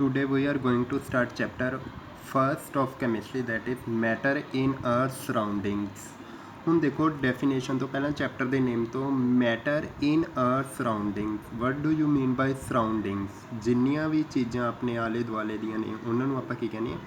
Today we are going to start chapter first of chemistry, that is matter in our surroundings। ਹੁਣ ਦੇਖੋ definition ਤੋਂ ਪਹਿਲਾਂ chapter ਦੇ name ਤੋਂ matter in our surroundings. What do you mean by surroundings? ਜਿੰਨੀਆਂ ਵੀ ਚੀਜ਼ਾਂ ਆਪਣੇ ਆਲੇ ਦੁਆਲੇ ਦੀਆਂ ਨੇ ਉਹਨਾਂ ਨੂੰ ਆਪਾਂ ਕੀ ਕਹਿੰਦੇ ਹਾਂ?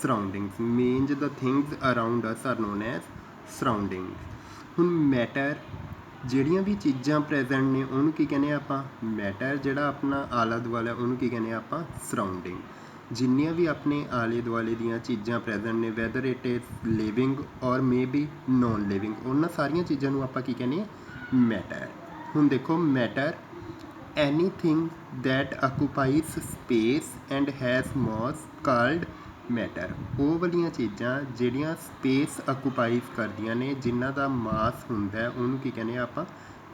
Surroundings. Means the things around us are known as surroundings. ਹੁਣ ਮੈਟਰ ਜਿਹੜੀਆਂ ਵੀ ਚੀਜ਼ਾਂ ਪ੍ਰੈਜ਼ੈਂਟ ਨੇ ਉਹਨੂੰ ਕੀ ਕਹਿੰਦੇ ਆਪਾਂ? ਮੈਟਰ। ਜਿਹੜਾ ਆਪਣਾ ਆਲਾ ਦੁਆਲਾ ਉਹਨੂੰ ਕੀ ਕਹਿੰਦੇ ਆਪਾਂ? ਸਰਾਊਂਡਿੰਗ। ਜਿੰਨੀਆਂ ਵੀ ਆਪਣੇ ਆਲੇ ਦੁਆਲੇ ਦੀਆਂ ਚੀਜ਼ਾਂ ਪ੍ਰੈਜ਼ੈਂਟ ਨੇ, ਵੈਦਰ ਇਟ ਇਜ਼ ਲਿਵਿੰਗ ਔਰ ਮੇ ਬੀ ਨੋਨ ਲਿਵਿੰਗ, ਉਹਨਾਂ ਸਾਰੀਆਂ ਚੀਜ਼ਾਂ ਨੂੰ ਆਪਾਂ ਕੀ ਕਹਿੰਦੇ ਹਾਂ? ਮੈਟਰ। ਹੁਣ ਦੇਖੋ matter anything that occupies space and has mass called matter. ਉਹ ਵਾਲੀਆਂ ਚੀਜ਼ਾਂ ਜਿਹੜੀਆਂ ਸਪੇਸ ਆਕੂਪਾਈਜ਼ ਕਰਦੀਆਂ ਨੇ, ਜਿਨ੍ਹਾਂ ਦਾ ਮਾਸ ਹੁੰਦਾ ਉਹਨੂੰ ਕੀ ਕਹਿੰਦੇ ਆ ਆਪਾਂ?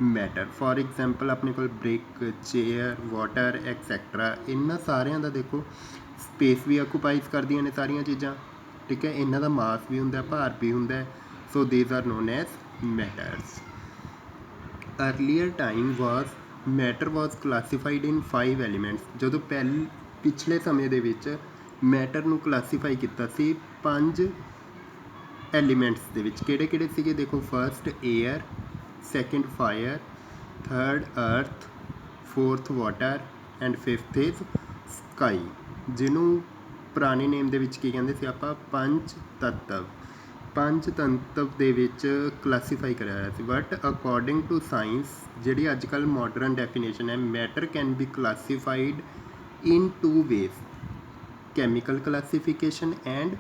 ਮੈਟਰ। ਫੋਰ ਐਗਜ਼ਾਮਪਲ ਆਪਣੇ ਕੋਲ ਬ੍ਰਿਕ, ਚੇਅਰ, ਵਾਟਰ ਐਕਸੈਕਟਰਾ, ਇਹਨਾਂ ਸਾਰਿਆਂ ਦਾ ਦੇਖੋ ਸਪੇਸ ਵੀ ਆਕੂਪਾਈਜ਼ ਕਰਦੀਆਂ ਨੇ ਸਾਰੀਆਂ ਚੀਜ਼ਾਂ, ਠੀਕ ਹੈ। ਇਹਨਾਂ ਦਾ ਮਾਸ ਵੀ ਹੁੰਦਾ, ਭਾਰ ਵੀ ਹੁੰਦਾ। So these are known as matters. Earlier time matter was classified in 5 elements. ਜਦੋਂ ਪਿਛਲੇ ਸਮੇਂ ਦੇ ਵਿੱਚ ਮੈਟਰ ਨੂੰ ਕਲਾਸੀਫਾਈ ਕੀਤਾ ਸੀ 5 ਐਲੀਮੈਂਟਸ ਦੇ ਵਿੱਚ। ਕਿਹੜੇ ਕਿਹੜੇ ਸੀਗੇ ਦੇਖੋ? First air, second fire, third earth, fourth water and fifth is sky, ਜਿਹਨੂੰ ਪੁਰਾਣੇ ਨੇਮ ਦੇ ਵਿੱਚ ਕੀ ਕਹਿੰਦੇ ਸੀ ਆਪਾਂ? ਪੰਜ ਤੱਤਵ। ਪੰਜ ਤੱਤਵ ਦੇ ਵਿੱਚ ਕਲਾਸੀਫਾਈ ਕਰਿਆ ਹੋਇਆ ਸੀ। ਬਟ ਅਕੋਰਡਿੰਗ ਟੂ ਸਾਇੰਸ, ਜਿਹੜੀ ਅੱਜ ਕੱਲ੍ਹ ਮਾਡਰਨ ਡੈਫੀਨੇਸ਼ਨ ਹੈ, matter can be classified in 2 ways: chemical classification and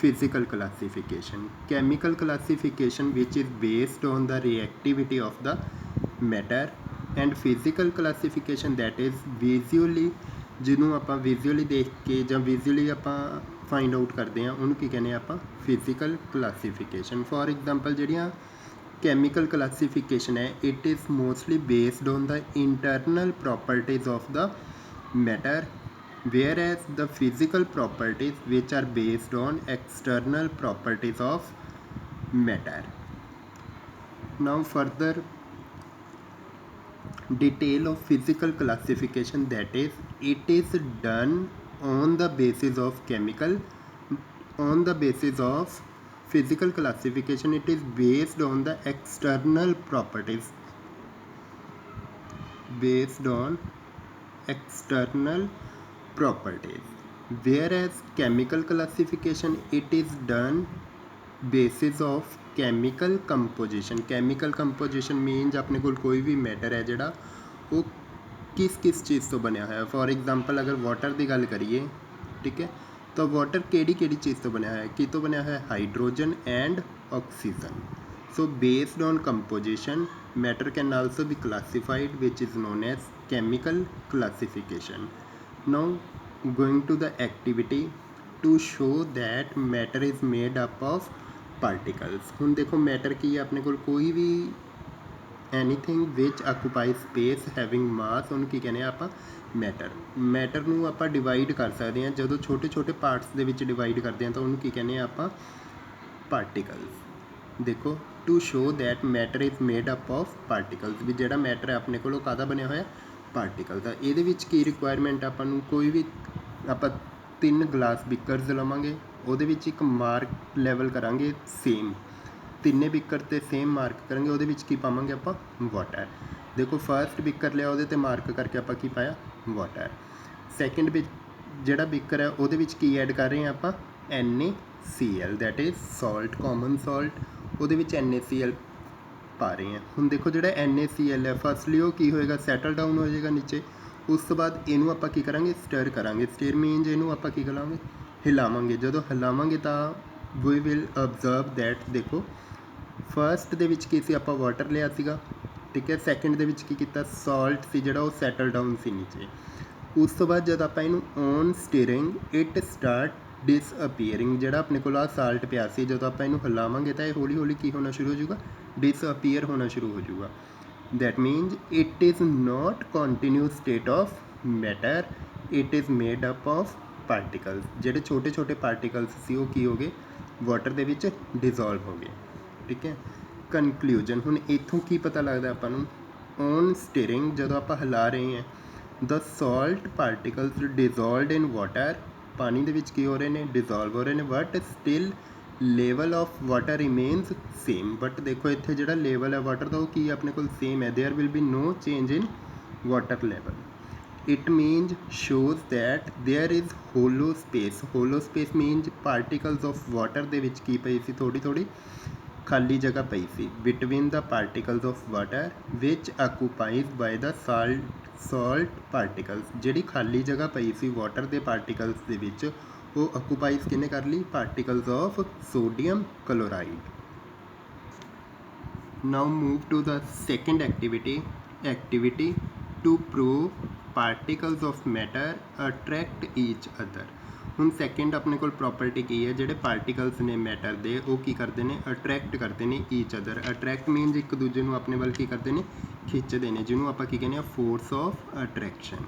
physical classification. Chemical classification which is based on the reactivity of the matter, and physical classification that is visually, ਜਿਹਨੂੰ ਆਪਾਂ visually ਦੇਖ ਕੇ ਜਾਂ visually ਆਪਾਂ find out ਕਰਦੇ ਹਾਂ, ਉਹਨੂੰ ਕੀ ਕਹਿੰਦੇ ਆਪਾਂ? Physical classification. ਫੋਰ ਐਗਜ਼ਾਮਪਲ ਜਿਹੜੀਆਂ chemical classification ਹੈ, it is mostly based on the internal properties of the matter, whereas the physical properties which are based on external properties of matter. Now further detail of physical classification, that is it is done on the basis of physical classification, it is based on the external properties, whereas chemical classification, it is done basis of chemical composition. chemical composition means ਆਪਣੇ ਕੋਲ ਕੋਈ ਵੀ matter ਹੈ ਜਿਹੜਾ ਉਹ ਕਿਸ ਚੀਜ਼ ਤੋਂ ਬਣਿਆ ਹੋਇਆ। ਫੋਰ ਐਗਜ਼ਾਮਪਲ ਅਗਰ ਵਾਟਰ ਦੀ ਗੱਲ ਕਰੀਏ, ਠੀਕ ਹੈ, ਤਾਂ ਵਾਟਰ ਕਿਹੜੀ ਚੀਜ਼ ਤੋਂ ਬਣਿਆ ਹੋਇਆ? ਕਿਸ ਤੋਂ ਬਣਿਆ ਹੋਇਆ? Hydrogen and oxygen. So based on composition, matter can also be classified, which is known as chemical classification. Now going to the activity to show that matter is made up of particles. ਹੁਣ ਦੇਖੋ matter ਕੀ ਹੈ ਆਪਣੇ ਕੋਲ? ਕੋਈ ਵੀ anything which occupies space having mass, ਉਹਨੂੰ ਕੀ ਕਹਿੰਦੇ ਆ ਆਪਾਂ? ਮੈਟਰ। ਮੈਟਰ ਨੂੰ ਆਪਾਂ ਡਿਵਾਈਡ ਕਰ ਸਕਦੇ ਹਾਂ, ਜਦੋਂ ਛੋਟੇ ਪਾਰਟਸ ਦੇ ਵਿੱਚ ਡਿਵਾਈਡ ਕਰਦੇ ਹਾਂ ਤਾਂ ਉਹਨੂੰ ਕੀ ਕਹਿੰਦੇ ਆ ਆਪਾਂ? ਪਾਰਟੀਕਲਸ। ਦੇਖੋ to show that matter is made up of particles, ਵੀ ਜਿਹੜਾ ਮੈਟਰ ਹੈ ਆਪਣੇ ਕੋਲ ਉਹ ਕਾਹਦਾ ਬਣਿਆ ਹੋਇਆ? ਪਾਰਟੀਕਲ ਦਾ। ਇਹਦੇ ਵਿੱਚ ਕੀ ਰਿਕੁਆਇਰਮੈਂਟ ਆਪਾਂ ਨੂੰ? ਕੋਈ ਵੀ ਆਪਾਂ 3 ਗਲਾਸ ਬੀਕਰਸ ਲਵਾਂਗੇ, ਉਹਦੇ ਵਿੱਚ ਇੱਕ ਮਾਰਕ ਲੈਵਲ ਕਰਾਂਗੇ ਸੇਮ, ਤਿੰਨੇ ਬੀਕਰ 'ਤੇ ਸੇਮ ਮਾਰਕ ਕਰਾਂਗੇ, ਉਹਦੇ ਵਿੱਚ ਕੀ ਪਾਵਾਂਗੇ ਆਪਾਂ? ਵਾਟਰ। ਦੇਖੋ ਫਸਟ ਬੀਕਰ ਲਿਆ, ਉਹਦੇ 'ਤੇ ਮਾਰਕ ਕਰਕੇ ਆਪਾਂ ਕੀ ਪਾਇਆ? ਵਾਟਰ। ਸੈਕਿੰਡ ਵਿੱਚ ਜਿਹੜਾ ਬੀਕਰ ਹੈ ਉਹਦੇ ਵਿੱਚ ਕੀ ਐਡ ਕਰ ਰਹੇ ਹਾਂ ਆਪਾਂ? NaCl, that is salt, common salt, ਉਹਦੇ ਵਿੱਚ NaCl ਪਾ ਰਹੇ ਹਾਂ। ਹੁਣ ਦੇਖੋ ਜਿਹੜਾ NaCl ਹੈ, ਫਸਟਲੀ ਉਹ ਕੀ ਹੋਏਗਾ? ਸੈਟਲ ਡਾਊਨ ਹੋ ਜਾਏਗਾ ਨੀਚੇ। ਉਸ ਤੋਂ ਬਾਅਦ ਇਹਨੂੰ ਆਪਾਂ ਕੀ ਕਰਾਂਗੇ? ਸਟਰ ਕਰਾਂਗੇ। ਸਟਰ ਮੀਨਜ਼ ਇਹਨੂੰ ਆਪਾਂ ਕੀ ਕਰਾਂਗੇ? ਹਿਲਾਵਾਂਗੇ। ਜਦੋਂ ਹਿਲਾਵਾਂਗੇ ਤਾਂ ਵੀ ਵਿਲ ਅਬਜ਼ਰਵ ਦੈਟ, ਦੇਖੋ ਫਸਟ ਦੇ ਵਿੱਚ ਕੀ ਸੀ? ਆਪਾਂ ਵਾਟਰ ਲਿਆ ਸੀਗਾ, ਠੀਕ ਹੈ। ਸੈਕਿੰਡ ਦੇ ਵਿੱਚ ਕੀ ਕੀਤਾ? ਸਾਲਟ ਸੀ ਜਿਹੜਾ ਉਹ ਸੈਟਲ ਡਾਊਨ ਸੀ ਨੀਚੇ। ਉਸ ਤੋਂ ਬਾਅਦ ਜਦ ਆਪਾਂ ਇਹਨੂੰ ਔਨ ਸਟੀਅਰਿੰਗ ਇਟ ਸਟਾਰਟ ਡਿਸਅਪੀਅਰਿੰਗ, ਜਿਹੜਾ ਆਪਣੇ ਕੋਲ ਆਹ ਸਾਲਟ ਪਿਆ ਸੀ, ਜਦੋਂ ਆਪਾਂ ਇਹਨੂੰ ਹਿਲਾਵਾਂਗੇ ਤਾਂ ਇਹ ਹੌਲੀ ਹੌਲੀ ਕੀ ਹੋਣਾ ਸ਼ੁਰੂ ਹੋ ਜਾਊਗਾ? ਡਿਸਅਪੀਅਰ ਹੋਣਾ ਸ਼ੁਰੂ ਹੋ ਜਾਊਗਾ। That means it is not continuous state of matter, it is made up of particles. ਜਿਹੜੇ ਛੋਟੇ ਪਾਰਟੀਕਲਸ ਸੀ ਉਹ ਕੀ ਹੋ ਗਏ? ਵਾਟਰ ਦੇ ਵਿੱਚ ਡਿਜ਼ੋਲਵ ਹੋ ਗਏ, ਠੀਕ ਹੈ। ਕਨਕਲੂਜਨ, ਹੁਣ ਇੱਥੋਂ ਕੀ ਪਤਾ ਲੱਗਦਾ ਆਪਾਂ ਨੂੰ? ਔਨ ਸਟੀਅਰਿੰਗ, ਜਦੋਂ ਆਪਾਂ ਹਿਲਾ ਰਹੇ ਹਾਂ the salt particles dissolved in water, ਪਾਣੀ ਦੇ ਵਿੱਚ ਕੀ ਹੋ ਰਹੇ ਨੇ, ਡਿਜ਼ੋਲਵ ਹੋ ਰਹੇ ਨੇ, but still level of water remains same. But ਦੇਖੋ ਇੱਥੇ ਜਿਹੜਾ ਲੈਵਲ ਹੈ ਵਾਟਰ ਦਾ ਉਹ ਕੀ ਆਪਣੇ ਕੋਲ ਸੇਮ ਹੈ, there will be no change in water level. It means shows that there is hollow space। hollow space means particles of water ਦੇ ਵਿੱਚ ਕੀ ਪਈ ਸੀ, ਥੋੜੀ ਥੋੜੀ ਖਾਲੀ ਜਗ੍ਹਾ ਪਈ ਸੀ between the particles of water which occupied by the salt particles। ਜਿਹੜੀ ਖਾਲੀ ਜਗ੍ਹਾ ਪਈ ਸੀ ਵਾਟਰ ਦੇ ਪਾਰਟੀਕਲਸ ਦੇ ਵਿੱਚ ਉਹ occupies ਕਿਹਨੇ ਕਰ ਲਈ, particles of sodium chloride। now move to the second activity to prove particles of matter attract each other। ਹੁਣ ਸੈਕਿੰਡ ਆਪਣੇ ਕੋਲ ਪ੍ਰੋਪਰਟੀ ਕੀ ਹੈ, ਜਿਹੜੇ ਪਾਰਟੀਕਲਸ ਨੇ ਮੈਟਰ ਦੇ ਉਹ ਕੀ ਕਰਦੇ ਨੇ, ਅਟਰੈਕਟ ਕਰਦੇ ਨੇ ਈਚ ਅਦਰ। ਅਟਰੈਕਟ ਮੀਨਸ ਇੱਕ ਦੂਜੇ ਨੂੰ ਆਪਣੇ ਵੱਲ ਕੀ ਕਰਦੇ ਨੇ, ਖਿੱਚਦੇ ਨੇ, ਜਿਹਨੂੰ ਆਪਾਂ ਕੀ ਕਹਿੰਦੇ ਆ, ਫੋਰਸ ਆਫ ਅਟਰੈਕਸ਼ਨ।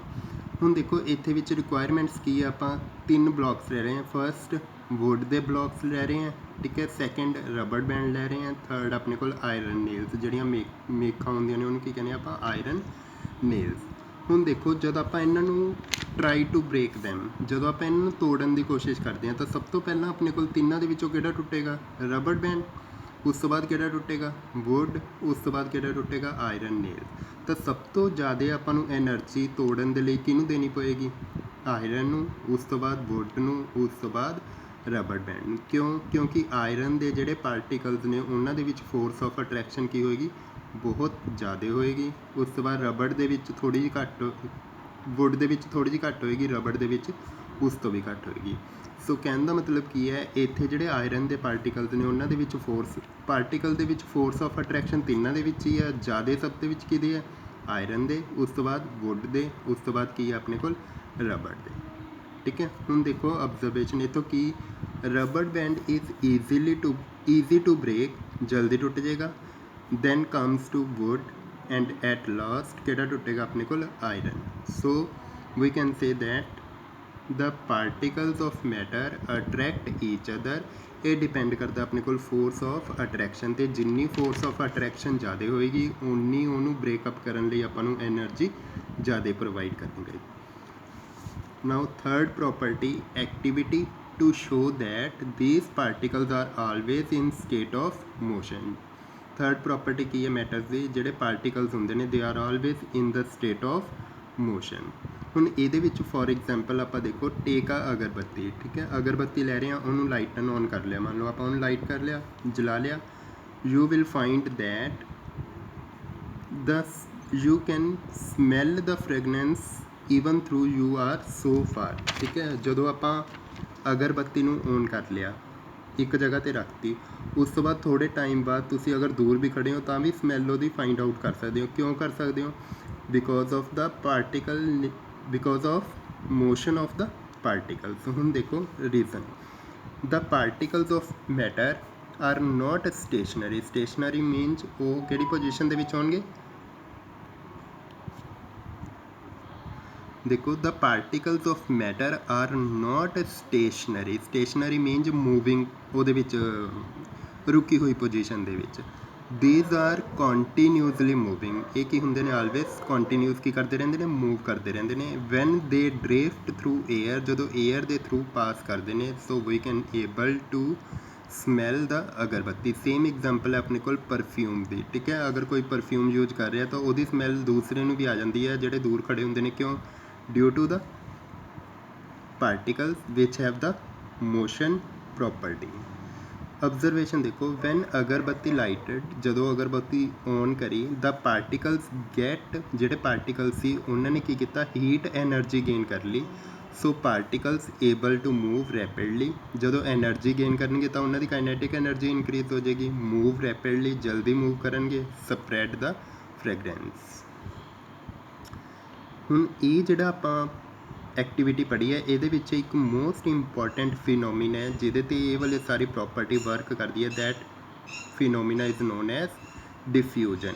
ਹੁਣ ਦੇਖੋ ਇੱਥੇ ਵਿੱਚ ਰਿਕੁਆਇਰਮੈਂਟਸ ਕੀ ਹੈ, ਆਪਾਂ 3 ਬਲੌਕਸ ਲੈ ਰਹੇ ਹਾਂ। ਫਰਸਟ ਵੁੱਡ ਦੇ ਬਲੌਕਸ ਲੈ ਰਹੇ ਹਾਂ, ਠੀਕ ਹੈ। ਸੈਕਿੰਡ ਰਬੜ ਬੈਂਡ ਲੈ ਰਹੇ ਹਾਂ। ਥਰਡ ਆਪਣੇ ਕੋਲ ਆਇਰਨ ਨੇਲਸ, ਜਿਹੜੀਆਂ ਮੇਖਾਂ ਹੁੰਦੀਆਂ ਨੇ ਉਹਨੂੰ ਕੀ ਕਹਿੰਦੇ ਆਪਾਂ, ਆਇਰਨ ਨੇਲਸ। ਹੁਣ ਦੇਖੋ ਜਦ ਆਪਾਂ ਇਹਨਾਂ ਨੂੰ ਟਰਾਈ ਟੂ ਬ੍ਰੇਕ ਦੈਮ, ਜਦੋਂ ਆਪਾਂ ਇਹਨਾਂ ਨੂੰ ਤੋੜਨ ਦੀ ਕੋਸ਼ਿਸ਼ ਕਰਦੇ ਹਾਂ ਤਾਂ ਸਭ ਤੋਂ ਪਹਿਲਾਂ ਆਪਣੇ ਕੋਲ ਤਿੰਨਾਂ ਦੇ ਵਿੱਚੋਂ ਕਿਹੜਾ ਟੁੱਟੇਗਾ, ਰਬੜ ਬੈਂਡ। ਉਸ ਤੋਂ ਬਾਅਦ ਕਿਹੜਾ ਟੁੱਟੇਗਾ, ਵੁੱਡ। ਉਸ ਤੋਂ ਬਾਅਦ ਕਿਹੜਾ ਟੁੱਟੇਗਾ, ਆਇਰਨ ਨੇਲ। ਤਾਂ ਸਭ ਤੋਂ ਜ਼ਿਆਦਾ ਆਪਾਂ ਨੂੰ ਐਨਰਜੀ ਤੋੜਨ ਦੇ ਲਈ ਕਿਹਨੂੰ ਦੇਣੀ ਪਏਗੀ, ਆਇਰਨ ਨੂੰ। ਉਸ ਤੋਂ ਬਾਅਦ ਵੁੱਡ ਨੂੰ। ਉਸ ਤੋਂ ਬਾਅਦ ਰਬੜ ਬੈਂਡ ਨੂੰ। ਕਿਉਂਕਿ ਆਇਰਨ ਦੇ ਜਿਹੜੇ ਪਾਰਟੀਕਲਸ ਨੇ ਉਹਨਾਂ ਦੇ ਵਿੱਚ ਫੋਰਸ ਆਫ ਅਟਰੈਕਸ਼ਨ ਕੀ ਹੋਏਗੀ, ਬਹੁਤ ਜ਼ਿਆਦਾ ਹੋਏਗੀ। ਉਸ ਤੋਂ ਬਾਅਦ ਰਬੜ ਦੇ ਵਿੱਚ ਥੋੜ੍ਹੀ ਜਿਹੀ ਘੱਟ, ਵੁੱਡ ਦੇ ਵਿੱਚ ਥੋੜ੍ਹੀ ਜਿਹੀ ਘੱਟ ਹੋਏਗੀ, ਰਬੜ ਦੇ ਵਿੱਚ ਉਸ ਤੋਂ ਵੀ ਘੱਟ ਹੋਏਗੀ। ਸੋ ਕਹਿਣ ਦਾ ਮਤਲਬ ਕੀ ਹੈ, ਇੱਥੇ ਜਿਹੜੇ ਆਇਰਨ ਦੇ ਪਾਰਟੀਕਲਸ ਨੇ ਉਹਨਾਂ ਦੇ ਵਿੱਚ ਪਾਰਟੀਕਲ ਦੇ ਵਿੱਚ ਫੋਰਸ ਆਫ ਅਟਰੈਕਸ਼ਨ ਤਿੰਨਾਂ ਦੇ ਵਿੱਚ ਹੀ ਹੈ। ਜ਼ਿਆਦਾ ਸਭ ਦੇ ਵਿੱਚ ਕਿਹਦੇ ਹੈ, ਆਇਰਨ ਦੇ। ਉਸ ਤੋਂ ਬਾਅਦ ਵੁੱਡ ਦੇ। ਉਸ ਤੋਂ ਬਾਅਦ ਕੀ ਹੈ ਆਪਣੇ ਕੋਲ, ਰਬੜ ਦੇ। ਠੀਕ ਹੈ। ਹੁਣ ਦੇਖੋ ਅਬਜ਼ਰਵੇਸ਼ਨ ਇਹ ਤੋਂ ਕੀ, rubber band is easy to break, ਜਲਦੀ ਟੁੱਟ ਜਾਏਗਾ। then comes to wood and at last ਕਿਹੜਾ ਟੁੱਟੇਗਾ ਆਪਣੇ ਕੋਲ, iron. so we can say that the particles of matter attract each other। ਇਹ ਡਿਪੈਂਡ ਕਰਦਾ ਆਪਣੇ ਕੋਲ ਫੋਰਸ ਆਫ ਅਟਰੈਕਸ਼ਨ 'ਤੇ। ਜਿੰਨੀ ਫੋਰਸ ਆਫ ਅਟਰੈਕਸ਼ਨ ਜ਼ਿਆਦਾ ਹੋਏਗੀ ਉਨੀ ਉਹਨੂੰ ਬ੍ਰੇਕਅਪ ਕਰਨ ਲਈ ਆਪਾਂ ਨੂੰ ਐਨਰਜੀ ਜ਼ਿਆਦਾ ਪ੍ਰੋਵਾਈਡ ਕਰਨੀ ਪਏਗੀ। now third property, activity to show that these particles are always in state of motion। Third property ਕੀ ਹੈ ਮੈਟਰ ਦੀ, ਜਿਹੜੇ ਪਾਰਟੀਕਲਸ ਹੁੰਦੇ ਨੇ they are always in the state of motion. ਹੁਣ ਇਹਦੇ ਵਿੱਚ ਫੋਰ ਐਗਜ਼ਾਮਪਲ ਆਪਾਂ ਦੇਖੋ ਟੇਕ ਆ ਅਗਰਬੱਤੀ, ਠੀਕ ਹੈ। ਅਗਰਬੱਤੀ ਲੈ ਰਹੇ ਹਾਂ, ਉਹਨੂੰ ਲਾਈਟਨ ਔਨ ਕਰ ਲਿਆ, ਮੰਨ ਲਓ ਆਪਾਂ ਉਹਨੂੰ ਲਾਈਟ ਕਰ ਲਿਆ, ਜਲਾ ਲਿਆ। You will find that you can smell the fragrance even through you are so far, ਠੀਕ ਹੈ। ਜਦੋਂ ਆਪਾਂ ਅਗਰਬੱਤੀ ਨੂੰ ਔਨ ਕਰ ਲਿਆ, ਇੱਕ ਜਗ੍ਹਾ 'ਤੇ ਰੱਖਤੀ, ਉਸ ਤੋਂ ਬਾਅਦ ਥੋੜ੍ਹੇ ਟਾਈਮ ਬਾਅਦ ਤੁਸੀਂ ਅਗਰ ਦੂਰ ਵੀ ਖੜ੍ਹੇ ਹੋ ਤਾਂ ਵੀ ਸਮੈਲ ਉਹਦੀ ਫਾਈਂਡ ਆਊਟ ਕਰ ਸਕਦੇ ਹੋ। ਕਿਉਂ ਕਰ ਸਕਦੇ ਹੋ, because of motion of the particles. ਹੁਣ ਦੇਖੋ reason, the particles of matter are not stationary. Stationary means ਉਹ ਕਿਹੜੀ ਪੋਜੀਸ਼ਨ ਦੇ ਵਿੱਚ ਹੋਣਗੇ, ਦੇਖੋ the particles of matter are not stationary. Stationary means moving, ਉਹਦੇ ਵਿੱਚ ਰੁਕੀ ਹੋਈ ਪੋਜੀਸ਼ਨ ਦੇ ਵਿੱਚ। These are continuously moving. ਇਹ ਕੀ ਹੁੰਦੇ ਨੇ, ਆਲਵੇਜ਼ ਕੰਟੀਨਿਊਸ ਕੀ ਕਰਦੇ ਰਹਿੰਦੇ ਨੇ, ਮੂਵ ਕਰਦੇ ਰਹਿੰਦੇ ਨੇ। When they drift through air, ਜਦੋਂ ਏਅਰ ਦੇ ਥਰੂ ਪਾਸ ਕਰਦੇ ਨੇ। So we can able to smell the agarbatti. Same example ਹੈ ਆਪਣੇ ਕੋਲ ਪਰਫਿਊਮ ਦੀ, ਠੀਕ ਹੈ। ਅਗਰ ਕੋਈ ਪਰਫਿਊਮ ਯੂਜ ਕਰ ਰਿਹਾ ਤਾਂ ਉਹਦੀ ਸਮੈਲ ਦੂਸਰੇ ਨੂੰ ਵੀ ਆ ਜਾਂਦੀ ਹੈ ਜਿਹੜੇ ਦੂਰ ਖੜੇ ਹੁੰਦੇ ਨੇ। ਕਿਉਂ, due to the particles which have the motion property. Observation ਦੇਖੋ, ਵੈਨ ਅਗਰਬੱਤੀ ਲਾਈਟਡ, ਜਦੋਂ ਅਗਰਬੱਤੀ ਔਨ ਕਰੀ, ਦਾ ਪਾਰਟੀਕਲਸ ਗੈਟ, ਜਿਹੜੇ ਪਾਰਟੀਕਲ ਸੀ ਉਹਨਾਂ ਨੇ ਕੀ ਕੀਤਾ, ਹੀਟ ਐਨਰਜੀ ਗੇਨ ਕਰ ਲਈ। So particles able to move rapidly. ਜਦੋਂ ਐਨਰਜੀ ਗੇਨ ਕਰਨਗੇ ਤਾਂ ਉਹਨਾਂ ਦੀ ਕਾਈਨੈਟਿਕ ਐਨਰਜੀ ਇਨਕਰੀਜ਼ ਹੋ ਜਾਏਗੀ। ਮੂਵ ਰੈਪਿਡਲੀ, ਜਲਦੀ ਮੂਵ ਕਰਨਗੇ। Spread the fragrance. ਹੁਣ ਇਹ ਜਿਹੜਾ ਆਪਾਂ ਐਕਟੀਵਿਟੀ ਪੜ੍ਹੀ ਹੈ ਇਹਦੇ ਵਿੱਚ ਇੱਕ ਮੋਸਟ ਇੰਪੋਰਟੈਂਟ ਫਿਨੋਮੀਨਾ ਹੈ ਜਿਹਦੇ 'ਤੇ ਇਹ ਵਾਲੇ ਸਾਰੀ ਪ੍ਰੋਪਰਟੀ ਵਰਕ ਕਰਦੀ ਹੈ। That phenomena is known as diffusion,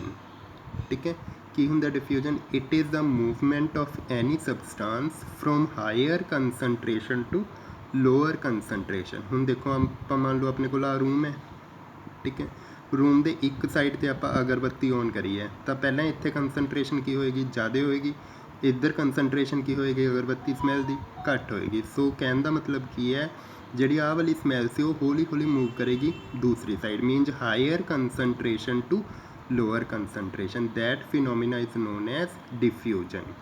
ਠੀਕ ਹੈ। ਕੀ ਹੁੰਦਾ diffusion, it is the movement of any substance from higher concentration to lower concentration. ਹੁਣ ਦੇਖੋ ਆਪਾਂ ਮੰਨ ਲਓ ਆਪਣੇ ਕੋਲ ਆ ਰੂਮ ਹੈ, ਠੀਕ ਹੈ। ਰੂਮ ਦੇ ਇੱਕ ਸਾਈਡ 'ਤੇ ਆਪਾਂ ਅਗਰਬੱਤੀ ਔਨ ਕਰੀ ਹੈ ਤਾਂ ਪਹਿਲਾਂ ਇੱਥੇ ਕੰਸਨਟ੍ਰੇਸ਼ਨ ਕੀ ਹੋਏਗੀ, ਜ਼ਿਆਦਾ ਹੋਏਗੀ। ਇੱਧਰ ਕੰਸਨਟ੍ਰੇਸ਼ਨ ਕੀ ਹੋਏਗੀ ਅਗਰਬੱਤੀ ਸਮੈਲ ਦੀ, ਘੱਟ ਹੋਏਗੀ। ਸੋ ਕਹਿਣ ਦਾ ਮਤਲਬ ਕੀ ਹੈ, ਜਿਹੜੀ ਆਹ ਵਾਲੀ ਸਮੈਲ ਸੀ ਉਹ ਹੌਲੀ ਹੌਲੀ ਮੂਵ ਕਰੇਗੀ ਦੂਸਰੀ side, means higher concentration to lower concentration. That phenomena is known as diffusion.